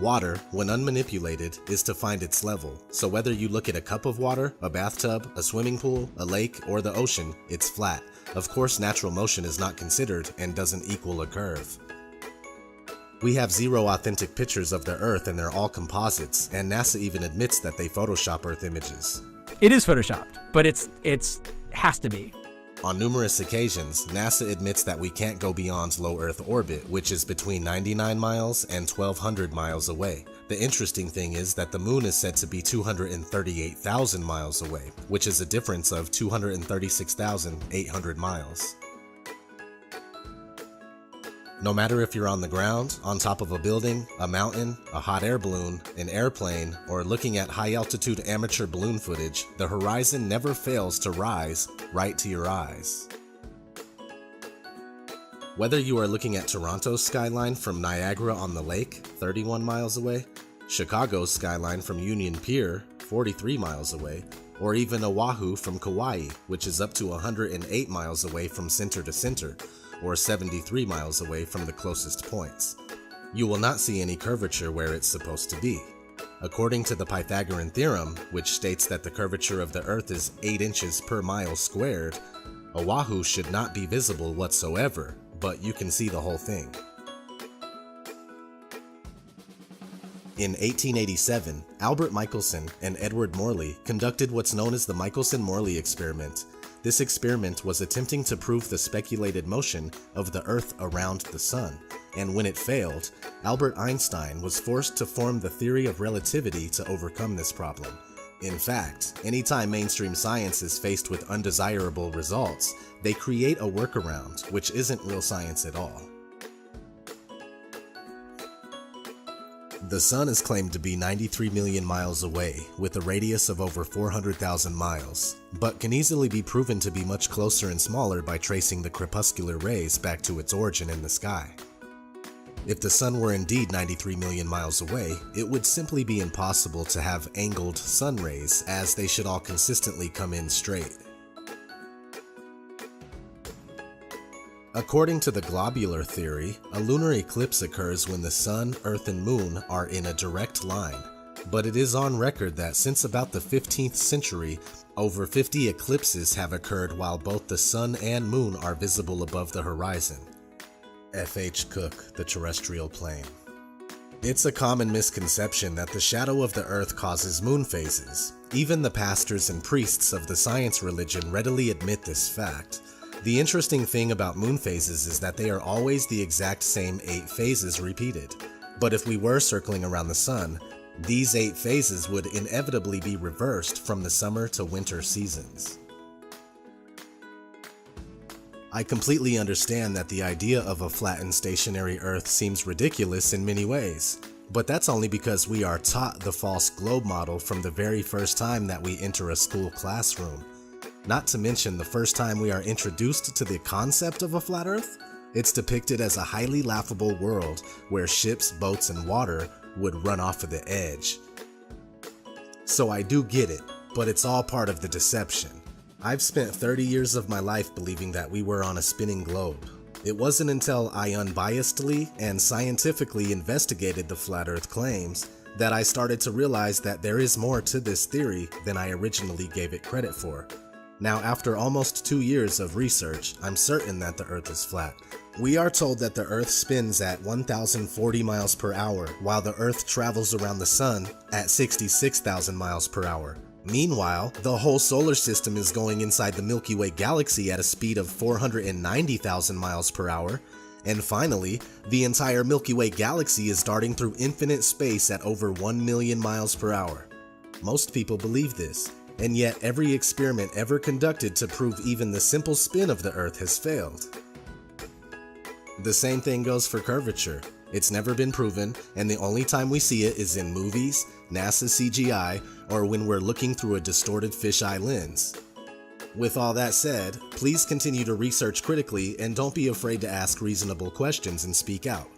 Water, when unmanipulated, is to find its level, so whether you look at a cup of water, a bathtub, a swimming pool, a lake, or the ocean, it's flat. Of course, natural motion is not considered and doesn't equal a curve. We have 0 authentic pictures of the Earth and they're all composites, and NASA even admits that they Photoshop Earth images. It is Photoshopped, but it's has to be. On numerous occasions, NASA admits that we can't go beyond low Earth orbit, which is between 99 miles and 1,200 miles away. The interesting thing is that the moon is said to be 238,000 miles away, which is a difference of 236,800 miles. No matter if you're on the ground, on top of a building, a mountain, a hot air balloon, an airplane, or looking at high-altitude amateur balloon footage, the horizon never fails to rise right to your eyes. Whether you are looking at Toronto's skyline from Niagara on the lake, 31 miles away, Chicago's skyline from Union Pier, 43 miles away, or even Oahu from Kauai, which is up to 108 miles away from center to center, or 73 miles away from the closest points. You will not see any curvature where it's supposed to be. According to the Pythagorean theorem, which states that the curvature of the Earth is 8 inches per mile squared, Oahu should not be visible whatsoever, but you can see the whole thing. In 1887, Albert Michelson and Edward Morley conducted what's known as the Michelson-Morley experiment. This experiment was attempting to prove the speculated motion of the Earth around the Sun, and when it failed, Albert Einstein was forced to form the theory of relativity to overcome this problem. In fact, anytime mainstream science is faced with undesirable results, they create a workaround, which isn't real science at all. The Sun is claimed to be 93 million miles away, with a radius of over 400,000 miles, but can easily be proven to be much closer and smaller by tracing the crepuscular rays back to its origin in the sky. If the Sun were indeed 93 million miles away, it would simply be impossible to have angled sun rays, as they should all consistently come in straight. According to the globular theory, a lunar eclipse occurs when the Sun, Earth, and Moon are in a direct line, but it is on record that since about the 15th century, over 50 eclipses have occurred while both the Sun and Moon are visible above the horizon. F.H. Cook, The Terrestrial Plane. It's a common misconception that the shadow of the Earth causes moon phases. Even the pastors and priests of the science religion readily admit this fact. The interesting thing about moon phases is that they are always the exact same 8 phases repeated. But if we were circling around the Sun, these 8 phases would inevitably be reversed from the summer to winter seasons. I completely understand that the idea of a flattened stationary Earth seems ridiculous in many ways, but that's only because we are taught the false globe model from the very first time that we enter a school classroom. Not to mention the first time we are introduced to the concept of a flat Earth, it's depicted as a highly laughable world where ships, boats, and water would run off of the edge. So I do get it, but it's all part of the deception. I've spent 30 years of my life believing that we were on a spinning globe. It wasn't until I unbiasedly and scientifically investigated the flat Earth claims that I started to realize that there is more to this theory than I originally gave it credit for. Now, after almost 2 years of research, I'm certain that the Earth is flat. We are told that the Earth spins at 1,040 miles per hour, while the Earth travels around the Sun at 66,000 miles per hour. Meanwhile, the whole solar system is going inside the Milky Way galaxy at a speed of 490,000 miles per hour. And finally, the entire Milky Way galaxy is darting through infinite space at over 1 million miles per hour. Most people believe this. And yet every experiment ever conducted to prove even the simple spin of the Earth has failed. The same thing goes for curvature. It's never been proven, and the only time we see it is in movies, NASA CGI, or when we're looking through a distorted fisheye lens. With all that said, please continue to research critically and don't be afraid to ask reasonable questions and speak out.